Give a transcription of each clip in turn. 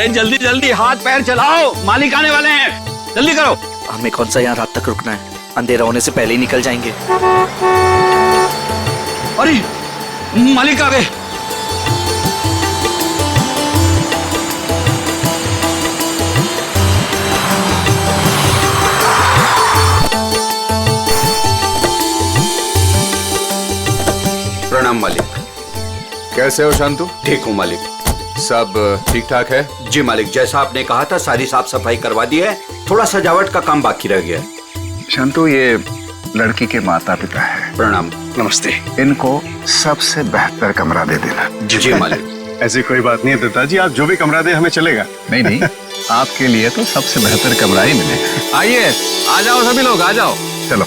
अरे जल्दी जल्दी हाथ पैर चलाओ, मालिक आने वाले हैं, जल्दी करो। हमें कौन सा यहाँ रात तक रुकना है, अंधेरा होने से पहले ही निकल जाएंगे। अरे मालिक आ गए। प्रणाम मालिक। कैसे हो शांतु? ठीक हूँ मालिक। सब ठीक ठाक है? जी मालिक, जैसा आपने कहा था सारी साफ सफाई करवा दी है, थोड़ा सजावट का काम बाकी रह गया है। शांतु, ये लड़की के माता पिता है। प्रणाम। नमस्ते। इनको सबसे बेहतर कमरा दे देना। जी मालिक। ऐसी कोई बात नहीं है पिताजी, आप जो भी कमरा दे हमें चलेगा। नहीं नहीं, आपके लिए तो सबसे बेहतर कमरा ही मिलेगा। आइए, आ जाओ सभी लोग, आ जाओ। चलो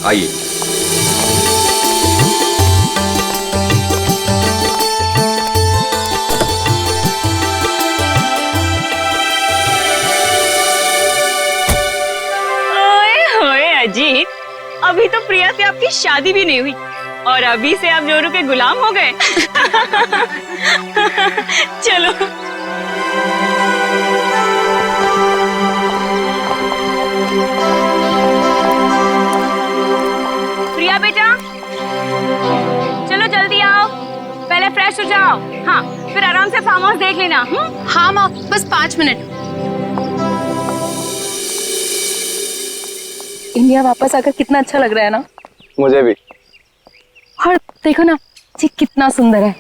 आइए। अजीत, अभी तो प्रिया से आपकी शादी भी नहीं हुई और अभी से आप जोरू के गुलाम हो गए। चलो। प्रिया बेटा, चलो जल्दी आओ, पहले फ्रेश हो जाओ। हाँ, फिर आराम से फार्म हाउस देख लेना। हाँ माँ, बस 5 मिनट। इंडिया वापस आकर कितना अच्छा लग रहा है ना। मुझे भी। और देखो ना जी, कितना सुंदर है।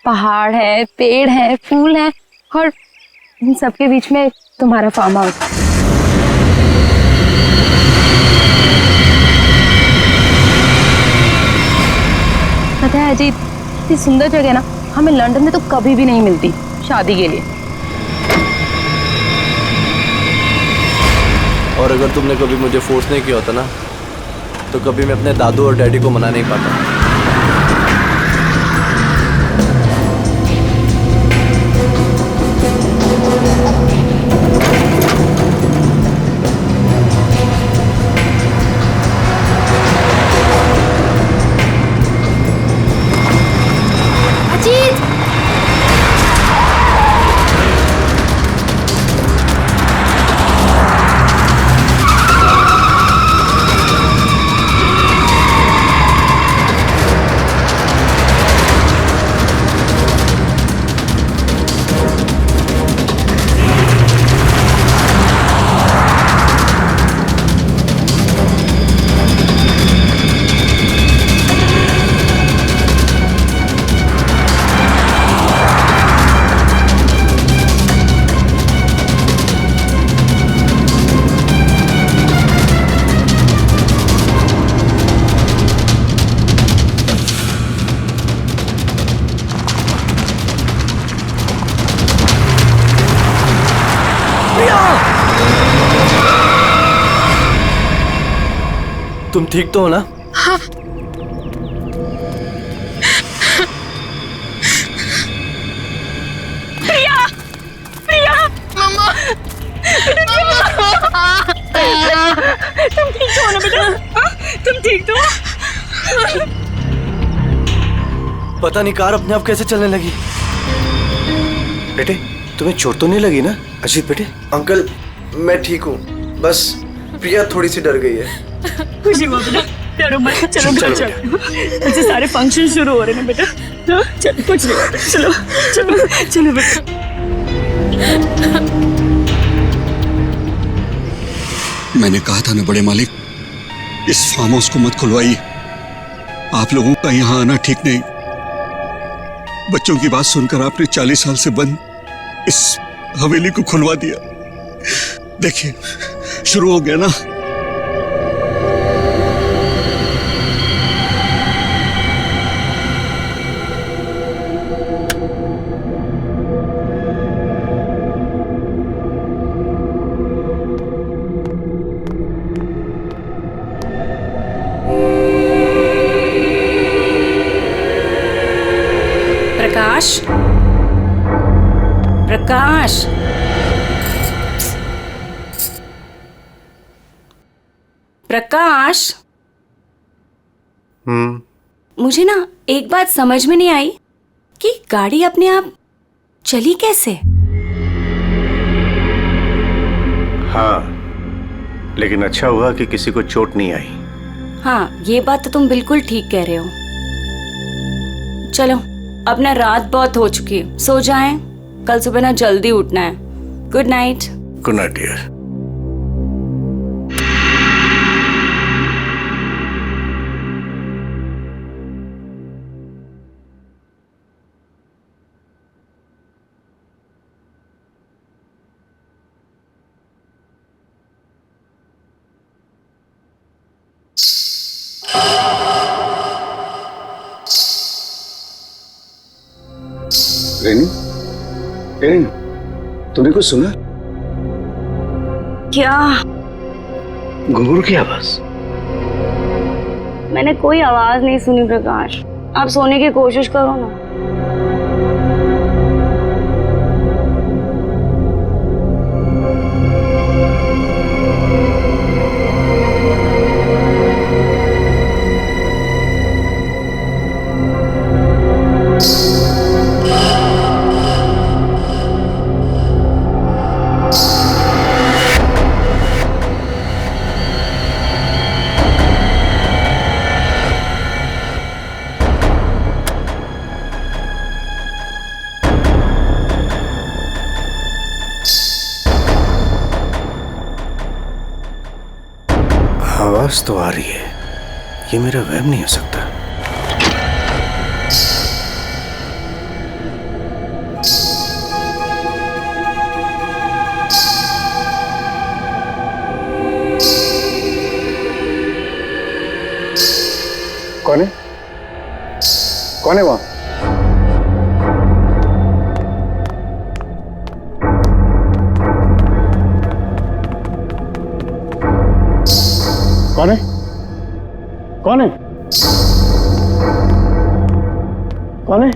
पहाड़ है, पेड़ है, फूल है और इन सबके बीच में तुम्हारा फार्म हाउस। पता है अजीत, इतनी सुंदर जगह ना हमें लंदन में तो कभी भी नहीं मिलती शादी के लिए। और अगर तुमने कभी मुझे फोर्स नहीं किया होता ना, तो कभी मैं अपने दादू और डैडी को मना नहीं पाता। तुम ठीक तो हो ना? हाँ। प्रिया, प्रिया, मम्मा, तुम ठीक तो हो ना बेटा? तुम ठीक तो हो? पता नहीं कार अपने आप कैसे चलने लगी। बेटे, तुम्हें चोट तो नहीं लगी ना? अजीत बेटे। अंकल, मैं ठीक हूँ, बस प्रिया थोड़ी सी डर गई है। खुशी हुआ बेटा, डरो मत। चलो बेटा, चलो। ऐसे सारे फंक्शन शुरू हो रहे हैं बेटा। चलो, कुछ नहीं होता। चलो चलो चलो बेटा। मैंने कहा था ना बड़े मालिक, इस फार्म हाउस को मत खुलवाइए। आप लोगों का यहाँ आना ठीक नहीं। बच्चों की बात सुनकर आपने 40 साल से बंद इस हवेली को खुलवा दिया। देखिए, शुरू हो गया ना। प्रकाश, प्रकाश, प्रकाश। मुझे ना एक बात समझ में नहीं आई कि गाड़ी अपने आप चली कैसे। हाँ, लेकिन अच्छा हुआ कि किसी को चोट नहीं आई। हाँ, ये बात तो तुम बिल्कुल ठीक कह रहे हो। चलो, अब ना रात बहुत हो चुकी है, सो जाएं। कल सुबह ना जल्दी उठना है। Good night. Good night dear. Renu, Renu, तूने कुछ सुना? क्या? घुंघरू की आवाज। मैंने कोई आवाज नहीं सुनी प्रकाश। आप सोने की कोशिश करो ना। आवाज तो आ रही है, ये मेरा वहम नहीं हो सकता। कौन है? कौन है वहां? कौन है? कौन है? कौन है?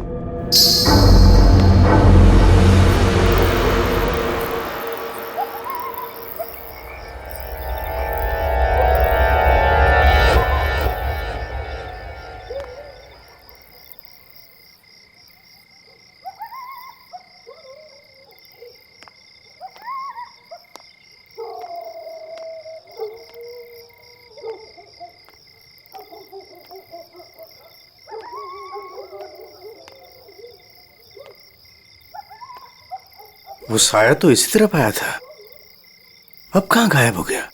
वो साया तो इसी तरफ आया था, अब कहाँ गायब हो गया?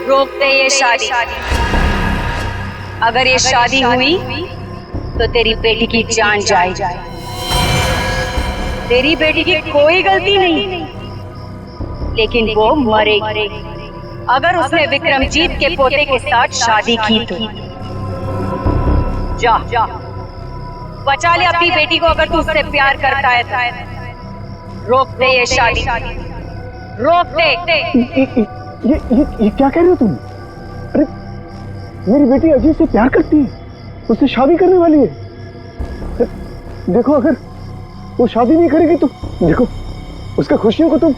रोक दे ये शादी। अगर ये शादी हुई तो तेरी बेटी की जान जाएगी। तेरी बेटी की कोई गलती नहीं, लेकिन वो मरेगी अगर उसने विक्रमजीत के पोते के साथ शादी की तो। जा बचा ले अपनी बेटी को, अगर तू उससे प्यार करता है तो। रोक दे ये शादी, रोक दे। ये क्या कह रहे हो तुम? अरे मेरी बेटी अजीत से प्यार करती है, उससे शादी करने वाली है। देखो, अगर वो शादी नहीं करेगी तो देखो उसका खुशियों को तुम।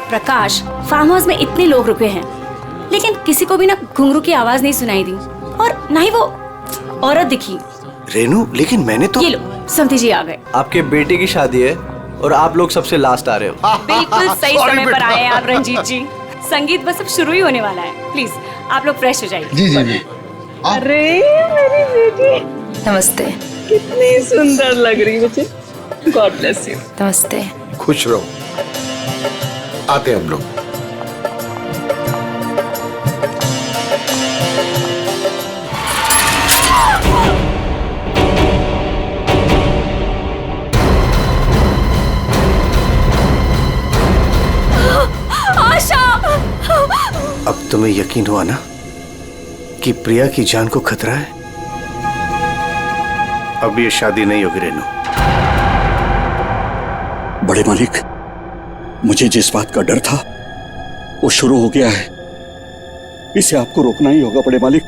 प्रकाश, फार्म हाउस में इतने लोग रुके हैं, लेकिन किसी को भी ना घुंघरू की आवाज नहीं सुनाई दी, और ना ही वो औरत दिखी। रेनू, लेकिन मैंने तो। ये लो, समधी जी आ गए। आपके बेटे की शादी है और आप लोग सबसे लास्ट आ रहे हो। बिल्कुल सही समय पर आए हैं आप रंजीत जी। संगीत बस अब शुरू ही होने वाला है। प्लीज आप लोग फ्रेश हो जाइए। जी जी जी। अरे मेरी बेटी, नमस्ते। कितनी सुंदर लग रही मुझे। God bless you. नमस्ते। खुश रहो, आते हैं हम लोग। तुम्हें यकीन हुआ ना कि प्रिया की जान को खतरा है? अब ये शादी नहीं होगी रेनू। बड़े मालिक, मुझे जिस बात का डर था वो शुरू हो गया है। इसे आपको रोकना ही होगा बड़े मालिक,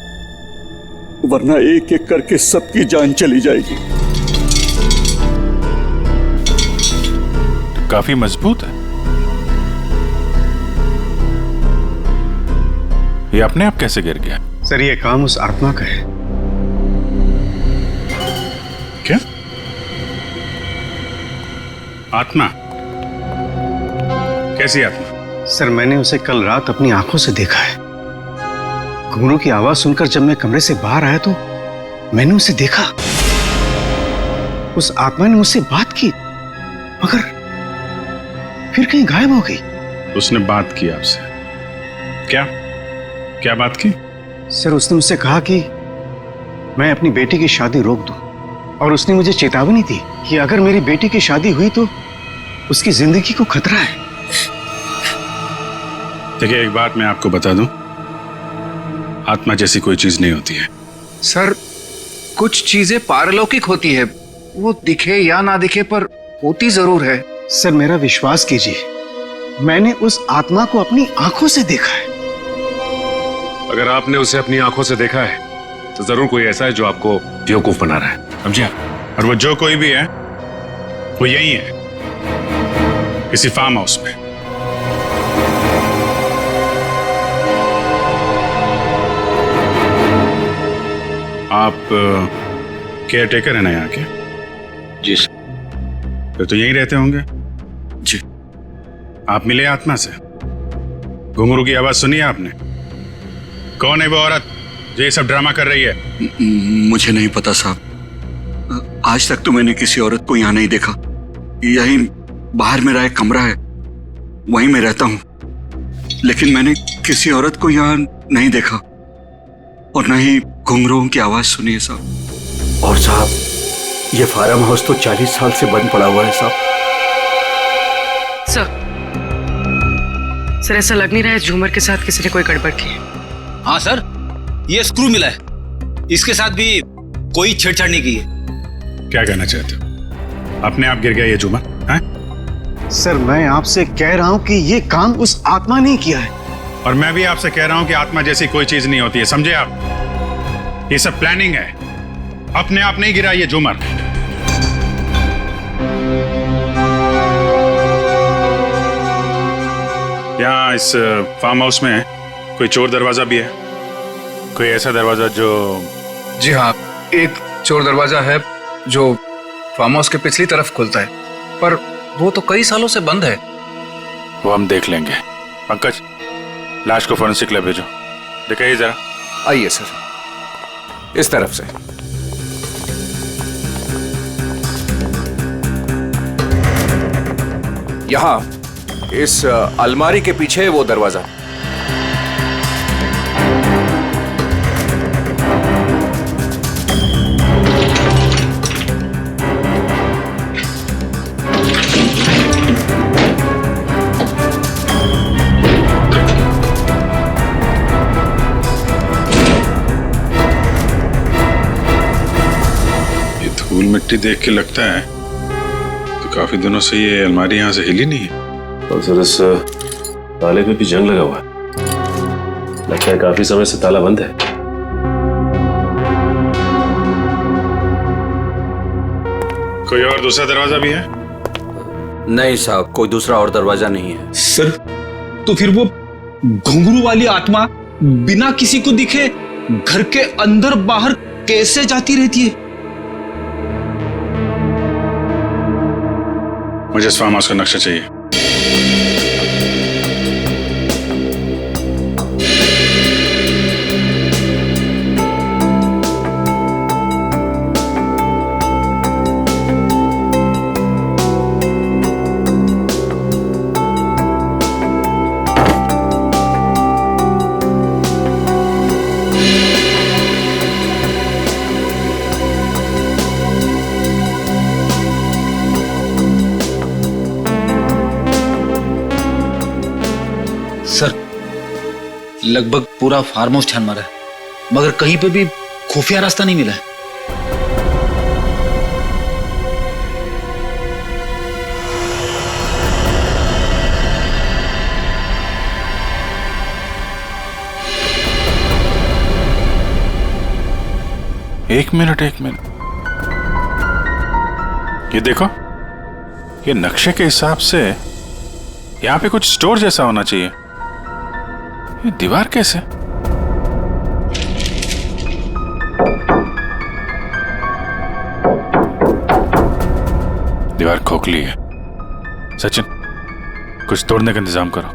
वरना एक एक करके सबकी जान चली जाएगी। काफी मजबूत है। ये अपने आप कैसे गिर गया? सर ये काम उस आत्मा का है। क्या? आत्मा? कैसी आत्मा? सर मैंने उसे कल रात अपनी आंखों से देखा है। घुंघरू की आवाज सुनकर जब मैं कमरे से बाहर आया तो मैंने उसे देखा। उस आत्मा ने मुझसे बात की, मगर फिर कहीं गायब हो गई। उसने बात की आपसे? क्या क्या बात की? सर उसने मुझसे कहा कि मैं अपनी बेटी की शादी रोक दूं, और उसने मुझे चेतावनी दी कि अगर मेरी बेटी की शादी हुई तो उसकी जिंदगी को खतरा है। देखिए, एक बात मैं आपको बता दूं, आत्मा जैसी कोई चीज नहीं होती है। सर कुछ चीजें पारलौकिक होती है, वो दिखे या ना दिखे पर होती जरूर है। सर मेरा विश्वास कीजिए, मैंने उस आत्मा को अपनी आंखों से देखा है। अगर आपने उसे अपनी आंखों से देखा है तो जरूर कोई ऐसा है जो आपको बेवकूफ बना रहा है, समझे? और वो जो कोई भी है वो यही है, किसी फार्म हाउस में। आप केयर टेकर है ना यहाँ के? जी सर। फिर तो यहीं रहते होंगे। जी। आप मिले आत्मा से? घुंघरू की आवाज सुनी है आपने? कौन है वो औरत जो ये सब ड्रामा कर रही है? मुझे नहीं पता साहब, आज तक तो मैंने किसी औरत को यहाँ नहीं देखा। यही बाहर मेरा एक कमरा है, वहीं मैं रहता हूँ, लेकिन मैंने किसी औरत को यहाँ नहीं देखा और न ही घुंघरूओं की आवाज सुनी है साहब। और साहब, ये फार्म हाउस तो 40 साल से बंद पड़ा हुआ है साहब। सर ऐसा लग नहीं रहा है झूमर के साथ किसी ने कोई गड़बड़ की है। हाँ सर, ये स्क्रू मिला है, इसके साथ भी कोई छेड़छाड़ नहीं की है। क्या कहना चाहते हो? अपने आप गिर गया ये झूमर? हैं? सर मैं आपसे कह रहा हूं कि ये काम उस आत्मा ने किया है। और मैं भी आपसे कह रहा हूं कि आत्मा जैसी कोई चीज नहीं होती है, समझे आप? ये सब प्लानिंग है, अपने आप नहीं गिरा ये झूमर। यहाँ इस फार्म हाउस में कोई चोर दरवाजा भी है? कोई ऐसा दरवाजा जो... जी हाँ, एक चोर दरवाजा है जो फार्म हाउस के पिछली तरफ खुलता है, पर वो तो कई सालों से बंद है। वो हम देख लेंगे। पंकज, लाश को फोरेंसिक लैब भेजो, दिखाइए जरा। आइए सर, इस तरफ से। यहाँ इस अलमारी के पीछे वो दरवाजा। धूल मिट्टी देख के लगता है तो काफी दिनों से ये अलमारी यहाँ से हिली नहीं है। और सर इस ताले पे भी जंग लगा हुआ है, लगता है काफी समय से ताला बंद है। कोई और दूसरा दरवाजा भी है? नहीं साहब, कोई दूसरा और दरवाजा नहीं है। सर तो फिर वो घुंघरू वाली आत्मा बिना किसी को दिखे घर के अंदर बाहर कैसे जाती रहती है? मुझे इस फार्म हाउस का नक्शा चाहिए। लगभग पूरा फार्म हाउस छान मारा है, मगर कहीं पे भी खुफिया रास्ता नहीं मिला है। एक मिनट, ये देखो, ये नक्शे के हिसाब से यहाँ पे कुछ स्टोर जैसा होना चाहिए। ये दीवार कैसे? दीवार खोखली है। सचिन, कुछ तोड़ने का इंतजाम करो।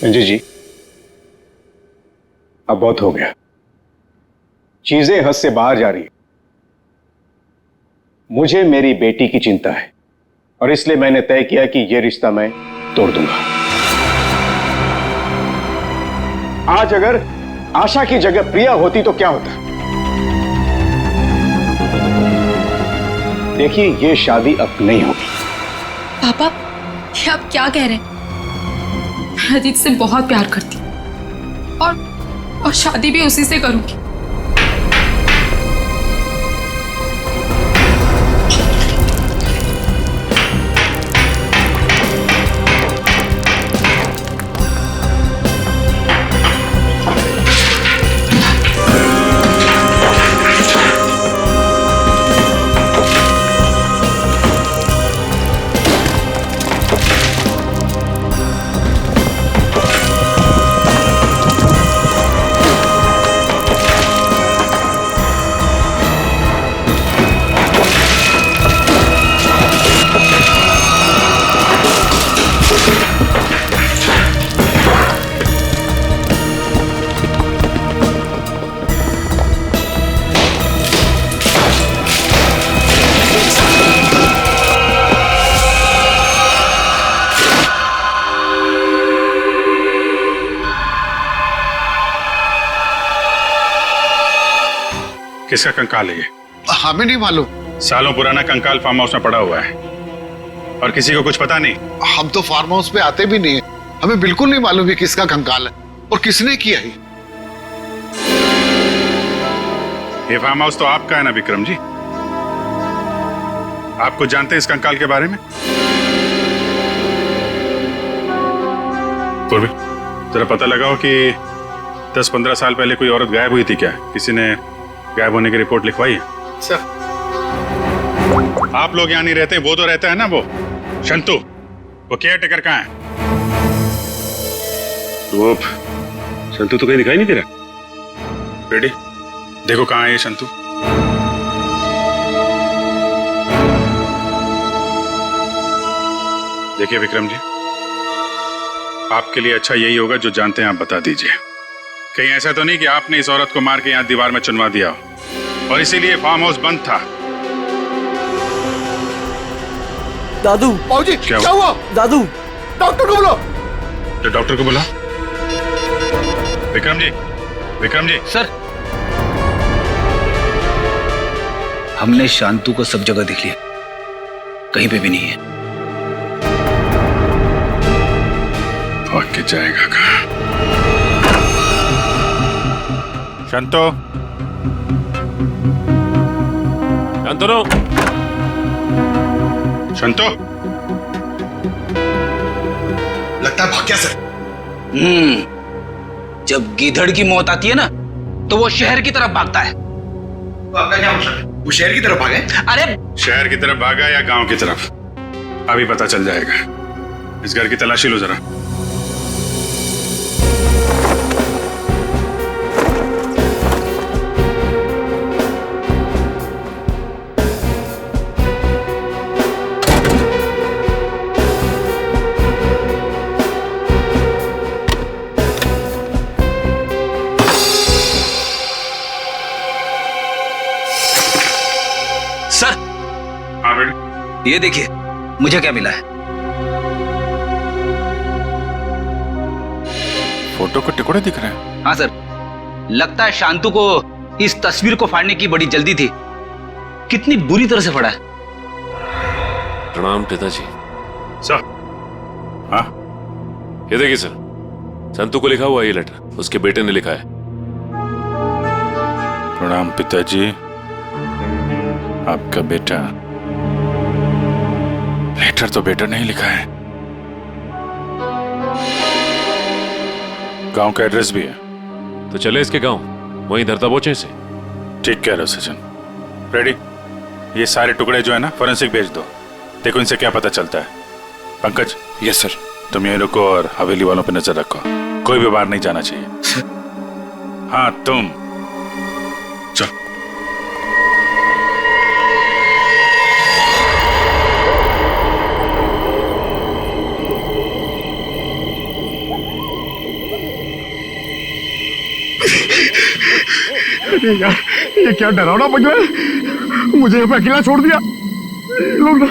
रंजीत जी, अब बहुत हो गया, चीजें हद से बाहर जा रही है। मुझे मेरी बेटी की चिंता है और इसलिए मैंने तय किया कि यह रिश्ता मैं तोड़ दूंगा। आज अगर आशा की जगह प्रिया होती तो क्या होता? देखिए, यह शादी अब नहीं होगी। पापा, ये आप क्या कह रहे हैं? मैं अजीत से बहुत प्यार करती हूँ और शादी भी उसी से करूंगी। किसका कंकाल है ये? हमें नहीं मालूम। सालों पुराना कंकाल फार्म हाउस में पड़ा हुआ है और किसी को कुछ पता नहीं। हम तो फार्म हाउस पे आते भी नहीं है, हमें बिल्कुल नहीं मालूम ये किसका कंकाल है और किसने किया है। ये फार्म हाउस तो आपका है ना विक्रम जी? आप कुछ जानते हैं इस कंकाल के बारे में? पूर्वी, जरा पता लगाओ कि 10-15 साल पहले कोई औरत गायब हुई थी क्या? किसी ने गायब होने की रिपोर्ट लिखवाई है? सर, आप लोग यहाँ नहीं रहते, वो तो रहता है ना, वो शंतु, वो केयर टेकर कहाँ है? वो शंतु तो कहीं दिखाई नहीं दे रहा। रेडी, देखो कहाँ है ये शंतु। देखिए विक्रम जी, आपके लिए अच्छा यही होगा जो जानते हैं आप बता दीजिए। कहीं ऐसा तो नहीं कि आपने इस औरत को मार के यहाँ दीवार में चुनवा दिया हो और इसीलिए फार्म हाउस बंद था? दादू, बाबूजी, क्या हुआ? दादू, डॉक्टर को बुलाओ। तो डॉक्टर को बुला। विक्रम जी सर, हमने शांतु को सब जगह देख लिया, कहीं पे भी नहीं है। भाग के जाएगा कहाँ? शंतो, शांतनु, शंतो, लगता है भाग गया सर। जब गीधड़ की मौत आती है ना, तो वो शहर की तरफ भागता है। तो आपका क्या मतलब है? वो शहर की तरफ भागे? अरे शहर की तरफ भागा या गांव की तरफ, अभी पता चल जाएगा। इस घर की तलाशी लो जरा। सर, हाँ बेटे, ये देखिए मुझे क्या मिला है। फोटो के टुकड़े दिख रहे हैं। हाँ सर, लगता है शांतु को इस तस्वीर को फाड़ने की बड़ी जल्दी थी। कितनी बुरी तरह से फाड़ा है। प्रणाम पिताजी। सर, हाँ ये देखिए सर, संतू को लिखा हुआ ये लेटर उसके बेटे ने लिखा है। प्रणाम पिताजी। आपका बेटा। लेटर तो बेटा नहीं लिखा है, गांव का एड्रेस भी है। तो चले इसके गांव, वहीं धरता बोचे से। ठीक कह रहे हो सचिन। रेडी, ये सारे टुकड़े जो है ना फोरेंसिक भेज दो, देखो इनसे क्या पता चलता है। पंकज। Yes sir. तुम यहीं रुको और हवेली वालों पर नजर रखो, कोई भी बाहर नहीं जाना चाहिए। हाँ तुम चल। अरे यार, ये क्या डरावना बगला है, मुझे यहाँ पे अकेला छोड़ दिया। लोग ना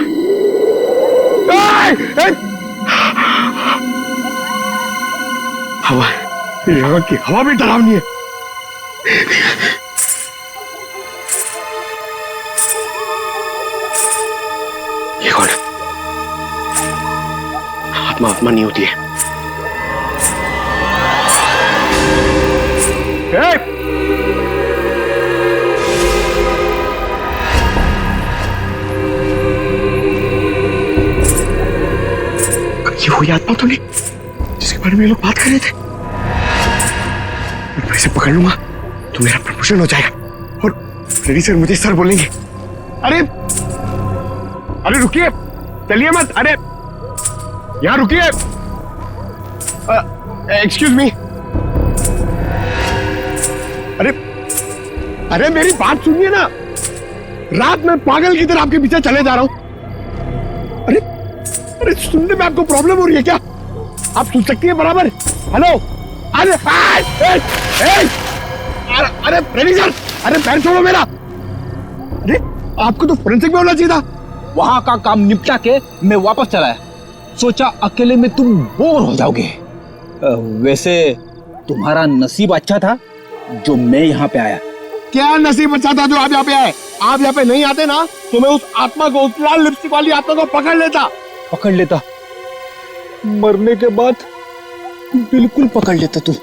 हवा, यहाँ की हवा भी डरावनी है। ये कौन है? आत्मा आत्मा नहीं होती है। ये वही आत्मा तो नहीं जिसके बारे में ये लोग बात कर रहे थे? मैं इसे पकड़ लूंगा तो मेरा प्रमोशन हो जाएगा और रेडी सर मुझे सर बोलेंगे। अरे अरे रुकिए, चलिए मत। अरे यहाँ रुकिए, एक्सक्यूज मी। अरे अरे मेरी बात सुनिए ना, रात में पागल की तरह आपके पीछे चले जा रहा हूं। अरे अरे सुनने में आपको प्रॉब्लम हो रही है क्या? आप सुन सकती है बराबर? हेलो। अरे अरे रेडी सर, अरे पैर छोड़ो मेरा। अरे आपको तो फोरेंसिक में होना चाहिए था। वहां का काम निपटा के मैं वापस चला है, सोचा अकेले में तुम बोर हो जाओगे। वैसे तुम्हारा नसीब अच्छा था जो मैं यहाँ पे आया। क्या नसीब अच्छा था जो आप यहाँ पे आए? आप यहाँ पे नहीं आते ना तो मैं उस आत्मा को, उस लाल लिपस्टिक वाली आत्मा को पकड़ लेता। मरने के बाद बिल्कुल पकड़ लेता तू।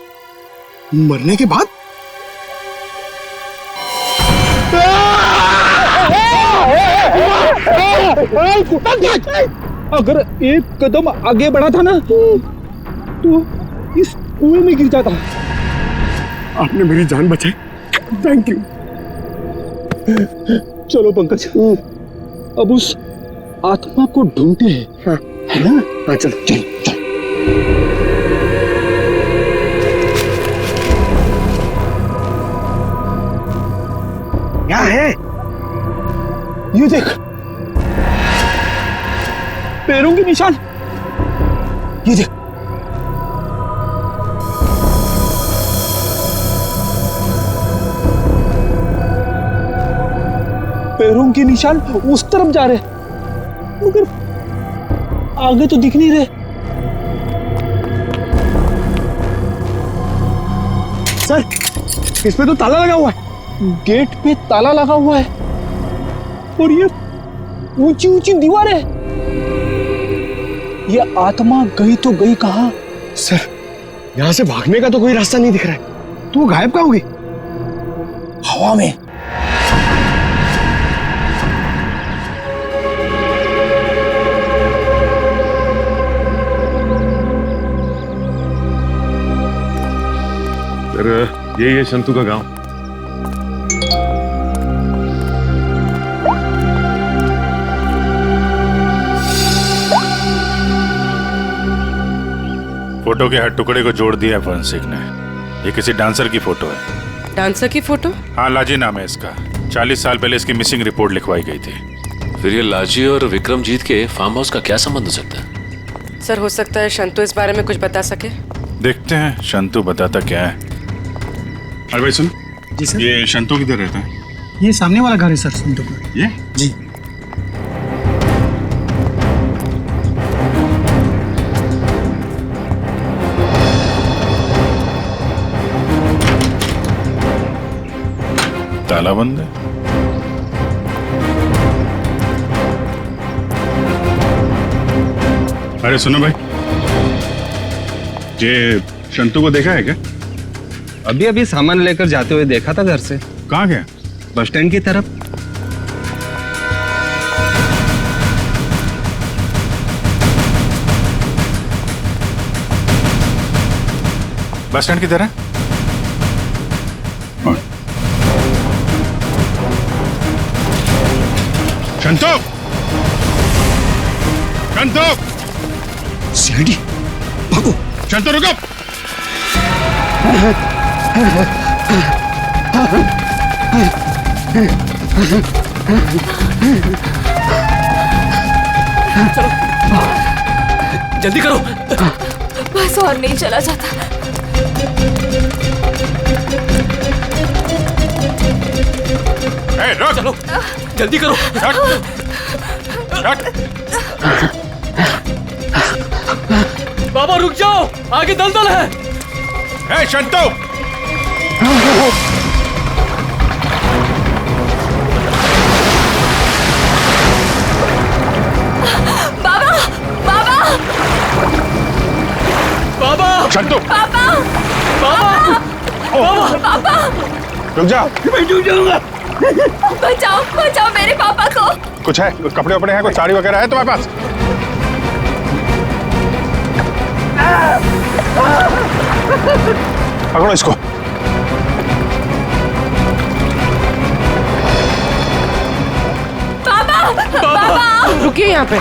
मरने के बाद? अगर एक कदम आगे बढ़ा था ना तो इस कुएं में गिर जाता। आपने मेरी जान बचाई, थैंक यू। चलो पंकज, अब उस आत्मा को ढूंढते हैं। हाँ। है ना? हाँ चलो चलो चलो। क्या है? ये देख, पैरों के निशान। ये देख, पैरों के निशान उस तरफ जा रहे, मगर आगे तो दिख नहीं रहे। सर, इस पे तो ताला लगा हुआ है। गेट पे ताला लगा हुआ है और ये ऊंची ऊंची दीवार है। ये आत्मा गई तो गई कहां? सर, यहां से भागने का तो कोई रास्ता नहीं दिख रहा है, तो वो गायब कहां होगी? हवा में। सर, ये है संतू का गांव। फोटो के हर टुकड़े को जोड़ दिया फोरेंसिक ने। ये किसी डांसर की फोटो है। डांसर की फोटो? हाँ, लाजी नाम है इसका। 40 साल पहले इसकी मिसिंग रिपोर्ट लिखवाई गई थी। फिर ये लाजी और विक्रमजीत के फार्म हाउस का क्या संबंध हो सकता है? सर, हो सकता है शंतु इस बारे में कुछ बता सके। देखते हैं शंतु बताता क्या है। अरे भाई सुन। जी सर। ये शंतु किधर रहता है? ये सामने वाला घर है सर, संतु का। ये? जी। ताला बंद है। अरे सुनो भाई, ये शंतु को देखा है क्या? अभी अभी सामान लेकर जाते हुए देखा था घर से। कहाँ गया? बस स्टैंड की तरफ। बस स्टैंड की तरह? शंतु! शंतु! सीआईडी भागो! शंतु रुको! चलो जल्दी करो। बस और नहीं चला जाता। रुक! चलो जल्दी करो। बाबा रुक जाओ, आगे दलदल है। शंतु! बाबा बाबा बाबा! शंतु! पापा बाबा! पापा! रुक जा! मैं डूब जाऊंगा। बचाओ बचाओ मेरे पापा को। कुछ है? कपड़े वपड़े हैं? कुछ साड़ी वगैरह है तुम्हारे पास? पकड़ो इसको। पापा पापा रुकिए यहाँ पे।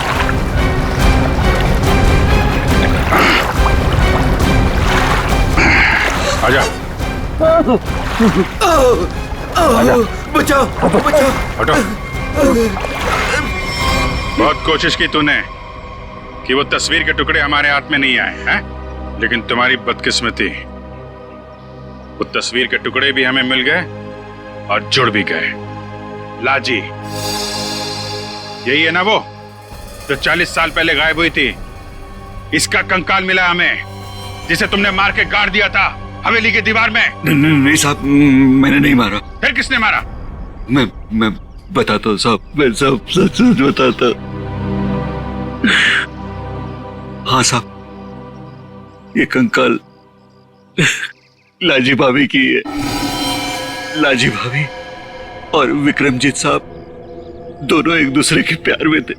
आजा। बचाओ बचाओ। हटो। बहुत कोशिश की तूने कि वो तस्वीर के टुकड़े हमारे हाथ में नहीं आए हैं, लेकिन तुम्हारी बदकिस्मती, वो तस्वीर के टुकड़े भी हमें मिल गए और जुड़ भी गए। लाजी, यही है ना वो जो 40 साल पहले गायब हुई थी? इसका कंकाल मिला हमें, जिसे तुमने मार के गाड़ दिया था हवेली की दीवार में। नहीं साहब, मैंने नहीं मारा। फिर किसने मारा? मैं बताता हूँ साहब, मैं सब सच बताता। हाँ साहब, ये कंकाल लाजी भाभी की है। लाजी भाभी और विक्रमजीत साहब दोनों एक दूसरे के प्यार में थे।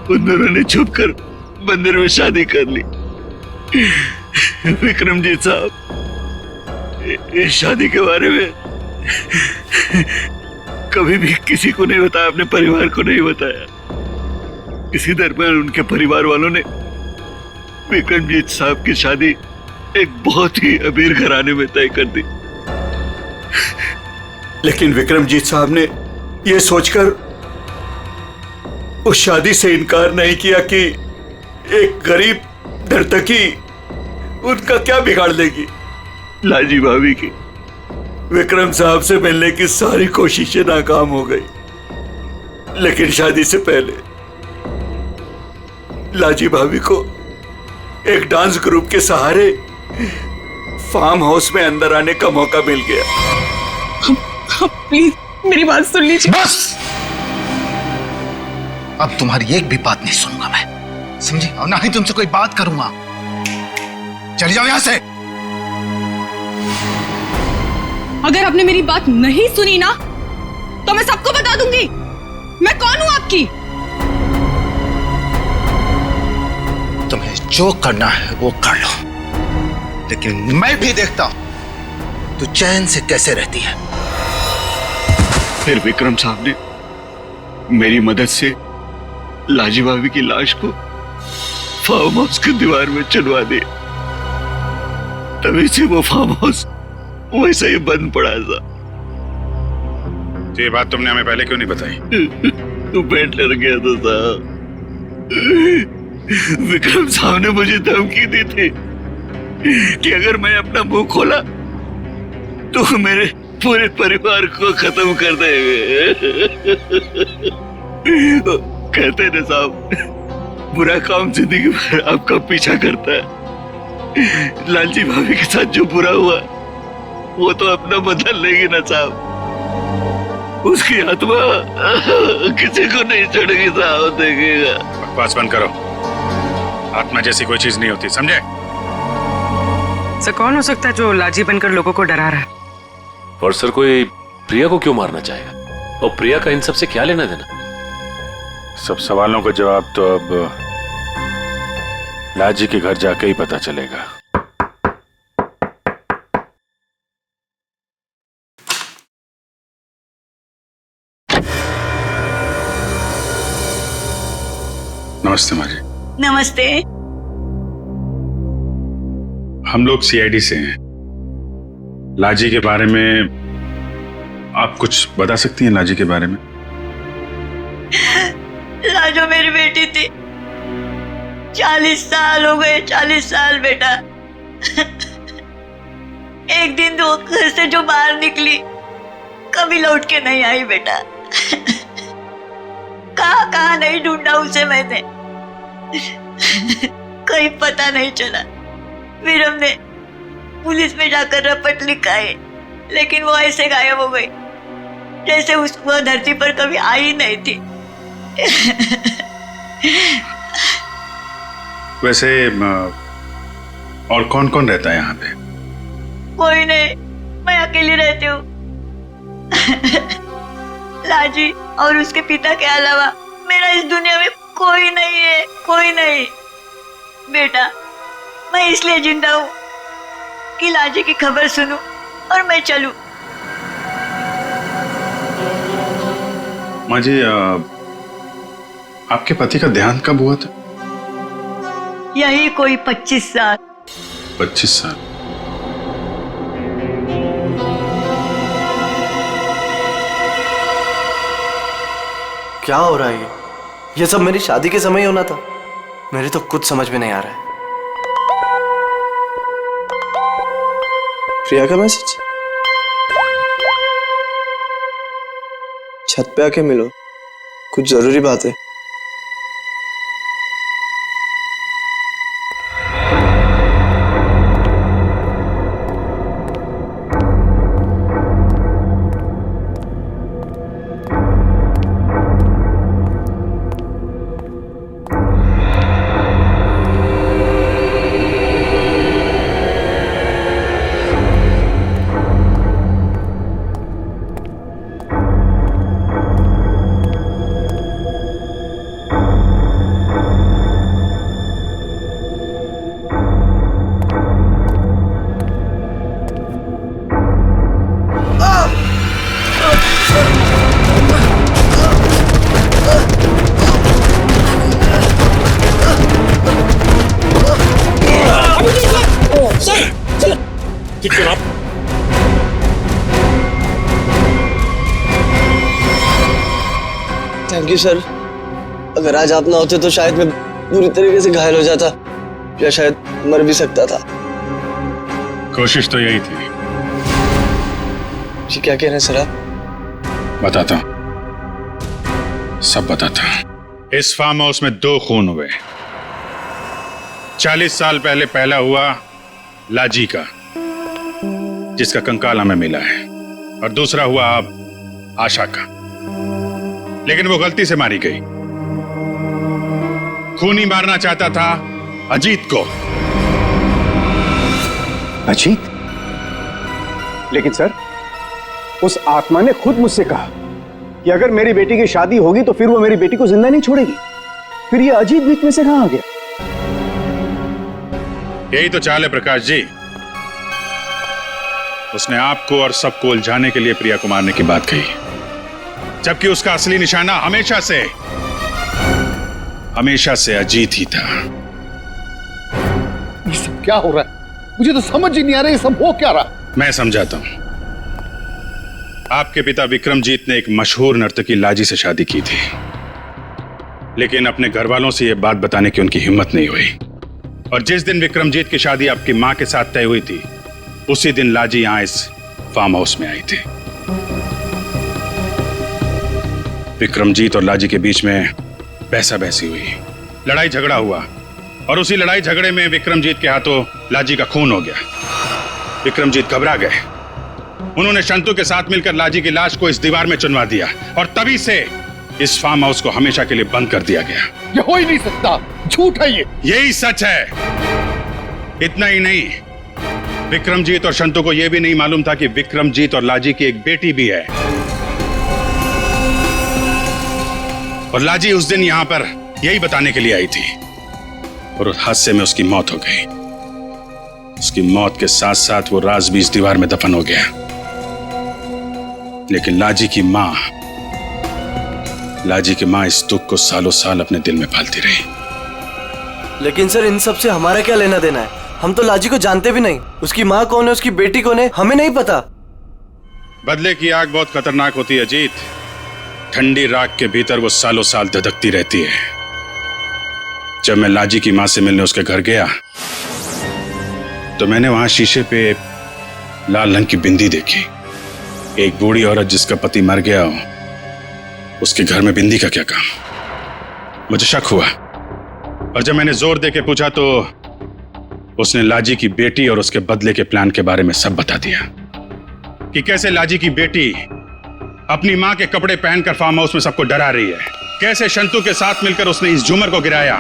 उन दोनों ने छुपकर मंदिर में शादी कर ली। विक्रमजीत साहब इस शादी के बारे में कभी भी किसी को नहीं बताया, अपने परिवार को नहीं बताया। इसी दरमियान उनके परिवार वालों ने विक्रमजीत साहब की शादी एक बहुत ही अमीर घराने में तय कर दी। लेकिन विक्रमजीत साहब ने यह सोचकर उस शादी से इनकार नहीं किया कि एक गरीब नर्तकी उनका क्या बिगाड़ लेगी। लाजी भाभी की विक्रम साहब से मिलने की सारी कोशिशें नाकाम हो गई, लेकिन शादी से पहले लाजी भाभी को एक डांस ग्रुप के सहारे फार्म हाउस में अंदर आने का मौका मिल गया। प्लीज मेरी बात सुन लीजिए। बस, अब तुम्हारी एक भी बात नहीं सुनूंगा मैं, समझी? और ना ही तुमसे कोई बात करूंगा। चली जाओ यहां से। अगर आपने मेरी बात नहीं सुनी ना तो मैं सबको बता दूंगी मैं कौन हूं आपकी। तुम्हें जो करना है वो कर लो, लेकिन मैं भी देखता हूं तू चैन से कैसे रहती है। फिर विक्रम साहब ने मेरी मदद से लाजी भाभी की लाश को फार्म हाउस की दीवार में चुनवा दिया। तभी से वो फार्म हाउस वैसे ही बंद पड़ा था। ये बात तुमने हमें पहले क्यों नहीं बताई? तू बेड लड़ गया था साहब। विक्रम साहब ने मुझे धमकी दी थी कि अगर मैं अपना मुंह खोला तो मेरे पूरे परिवार को खत्म कर देंगे। कहते हैं ना साहब, बुरा काम जिंदगी भर आपका पीछा करता है। लालजी भाभी के साथ जो बुरा हुआ वो तो अपना बदल लेगी ना साहब। उसकी आत्मा किसी को नहीं छोड़ेगी साहब, देखिएगा। बकवास बंद करो। आत्मा जैसी कोई चीज नहीं होती, समझे? सर कौन हो सकता है जो लाजी बनकर लोगों को डरा रहा है? और सर कोई प्रिया को क्यों मारना चाहेगा? और प्रिया का इन सब से क्या लेना देना? सब सवालों का जवाब तो अब लाजी के घर जाके ही पता चलेगा। नमस्ते माँ जी। नमस्ते। हम लोग सीआईडी से हैं। लाजी के बारे में आप कुछ बता सकती हैं? लाजी के बारे में? लाजो मेरी बेटी थी। 40 साल हो गए, 40 साल बेटा। एक दिन तो घर से जो बाहर निकली कभी लौट के नहीं आई बेटा। कहाँ नहीं ढूंढा उसे मैंने, कहीं पता नहीं चला। फिर हमने पुलिस में जाकर रपट लिखाई, लेकिन वो ऐसे गायब हो गई जैसे वो धरती पर कभी आई नहीं थी। वैसे और कौन कौन रहता है यहाँ पे? कोई नहीं, मैं अकेली रहती हूँ। लाजी और उसके पिता के अलावा मेरा इस दुनिया में कोई नहीं है, कोई नहीं। बेटा मैं इसलिए जिंदा हूँ कि लाजी की खबर सुनूं और मैं चलूं। माँ जी, आपके पति का देहांत कब हुआ था? यही कोई 25 साल। 25 साल? क्या हो रहा है ये सब मेरी शादी के समय होना था। मेरे तो कुछ समझ में नहीं आ रहा है। प्रिया का मैसेज? छत पे आके मिलो, कुछ जरूरी बात है। Thank you sir. अगर आज आप ना होते तो शायद मैं बुरी तरीके से घायल हो जाता या शायद मर भी सकता था। कोशिश तो यही थी। जी क्या कह रहे हैं सर आप? बताता हूं, सब बताता हूं। इस फार्म हाउस में 2 खून हुए। 40 साल पहले पहला हुआ लाजी का, जिसका कंकाल हमें मिला है, और दूसरा हुआ अब आशा का, लेकिन वो गलती से मारी गई। खूनी मारना चाहता था अजीत को। अजीत? लेकिन सर, उस आत्मा ने खुद मुझसे कहा कि अगर मेरी बेटी की शादी होगी तो फिर वो मेरी बेटी को जिंदा नहीं छोड़ेगी। फिर ये अजीत बीच में से कहां आ गया? यही तो चाल है प्रकाश जी। उसने आपको और सबको उलझाने के लिए प्रिया को मारने की बात कही, जबकि उसका असली निशाना हमेशा से अजीत ही था। ये सब क्या हो रहा है? मुझे तो समझ ही नहीं आ रहा, ये सब हो क्या रहा? मैं समझाता हूं। आपके पिता विक्रमजीत ने एक मशहूर नर्तकी लाजी से शादी की थी, लेकिन अपने घर वालों से यह बात बताने की उनकी हिम्मत नहीं हुई। और जिस दिन विक्रमजीत की शादी आपकी मां के साथ तय हुई थी, उसी दिन लाजी यहां इस फार्म हाउस में आई थी। विक्रमजीत और लाजी के बीच में बहसा बहसी हुई, लड़ाई झगड़ा हुआ, और उसी लड़ाई झगड़े में विक्रमजीत के हाथों लाजी का खून हो गया। विक्रमजीत घबरा गए। उन्होंने शंतु के साथ मिलकर लाजी की लाश को इस दीवार में चुनवा दिया, और तभी से इस फार्म हाउस को हमेशा के लिए बंद कर दिया गया। ये हो ही नहीं सकता, झूठ है ये। यही सच है। इतना ही नहीं, विक्रमजीत और शंतु को यह भी नहीं मालूम था कि विक्रमजीत और लाजी की एक बेटी भी है। और लाजी उस दिन यहां पर यही बताने के लिए आई थी और उस हादसे में उसकी मौत हो गई। उसकी मौत के साथ साथ वो राज भी इस दीवार में दफन हो गया। लेकिन लाजी की मां इस दुख को सालों साल अपने दिल में पालती रही। लेकिन सर, इन सब से हमारा क्या लेना देना है? हम तो लाजी को जानते भी नहीं। उसकी माँ कौन है, उसकी बेटी कौन है, हमें नहीं पता। बदले की आग बहुत खतरनाक होती है अजीत। ठंडी राख के भीतर वो सालों साल धधकती रहती है। जब मैं लाजी की मां से मिलने उसके घर गया तो मैंने वहां शीशे पे लाल रंग की बिंदी देखी। एक बूढ़ी औरत जिसका पति मर गया हो, उसके घर में बिंदी का क्या काम? मुझे शक हुआ और जब मैंने जोर दे के पूछा तो उसने लाजी की बेटी और उसके बदले के प्लान के बारे में सब बता दिया कि कैसे लाजी की बेटी अपनी मां के कपड़े पहनकर फार्म हाउस में सबको डरा रही है, कैसे शंतु के साथ मिलकर उसने इस झूमर को गिराया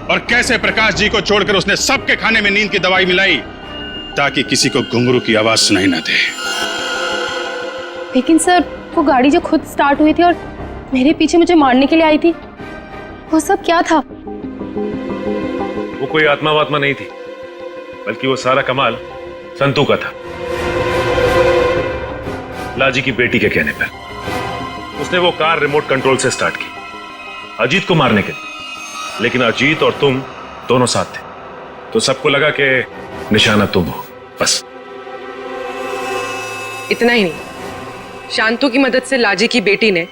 और कैसे प्रकाश जी को छोड़कर उसने सबके खाने में नींद की दवाई मिलाई ताकि किसी को घुंघरू की आवाज सुनाई ना दे। लेकिन सर, वो गाड़ी जो खुद स्टार्ट हुई थी और मेरे पीछे मुझे मारने के लिए आई थी, वो सब क्या था? वो कोई आत्मा वात्मा नहीं थी, बल्कि वो सारा कमाल संतू का था। लाजी की बेटी के कहने पर उसने वो कार रिमोट कंट्रोल से स्टार्ट की अजीत को मारने के लिए, लेकिन अजीत और तुम दोनों साथ थे तो सबको लगा कि निशाना तुम हो। बस इतना ही नहीं, शांतु की मदद से लाजी की बेटी ने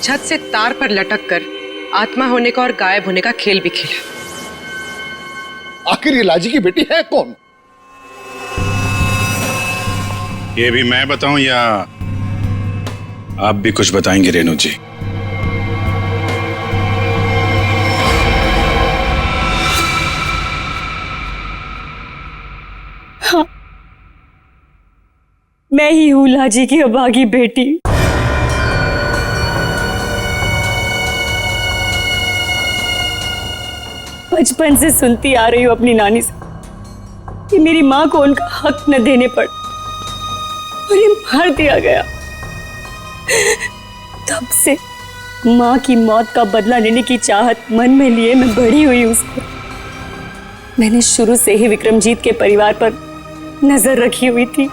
छत से तार पर लटक कर आत्मा होने का और गायब होने का खेल भी खेला। आखिर ये लाजी की बेटी है कौन? ये भी मैं बताऊं या आप भी कुछ बताएंगे रेणु जी? हाँ, मैं ही हूं लाजी की अभागी बेटी। बचपन से सुनती आ रही हूं अपनी नानी से कि मेरी मां को उनका हक न देने पर उन्हें मार दिया गया। तब से मां की मौत का बदला लेने की चाहत मन में लिए मैं बड़ी हुई उसको। मैंने शुरू से ही विक्रमजीत के परिवार पर नजर रखी हुई थी।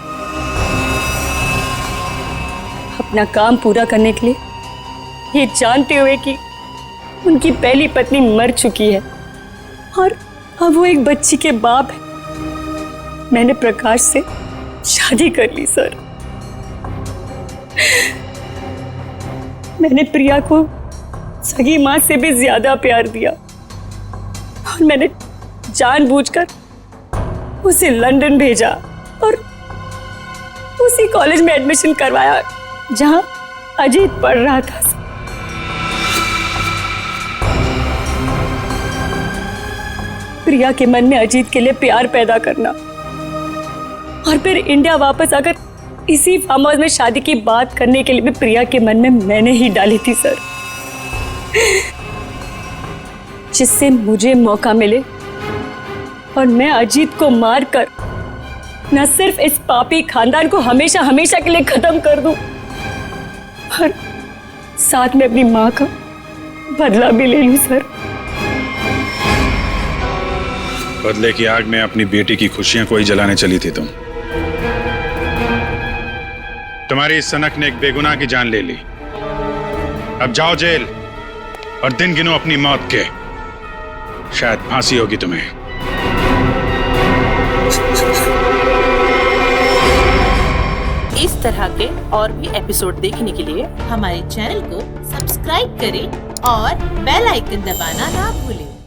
अपना काम पूरा करने के लिए, ये जानते हुए कि उनकी पहली पत्नी मर चुकी है और अब वो एक बच्ची के बाप है, मैंने प्रकाश से शादी कर ली सर। मैंने प्रिया को सगी मां से भी ज्यादा प्यार दिया और मैंने जानबूझकर उसे लंदन भेजा और उसी कॉलेज में एडमिशन करवाया जहां अजीत पढ़ रहा था। प्रिया के मन में अजीत के लिए प्यार पैदा करना और फिर इंडिया वापस आकर इसी फार्म हाउस में शादी की बात करने के लिए भी प्रिया के मन में मैंने ही डाली थी सर, जिससे मुझे मौका मिले और मैं अजीत को मारकर न सिर्फ इस पापी खानदान को हमेशा हमेशा के लिए खत्म कर दूं, और साथ में अपनी मां का बदला भी ले लूं सर। बदले की आग में अपनी बेटी की खुशियां कोई जलाने चली थी तुम। तुम्हारी इस सनक ने एक बेगुनाह की जान ले ली। अब जाओ जेल और दिन गिनो अपनी मौत के। शायद फांसी होगी तुम्हें। इस तरह के और भी एपिसोड देखने के लिए हमारे चैनल को सब्सक्राइब करें और बेल आइकन दबाना ना भूलें।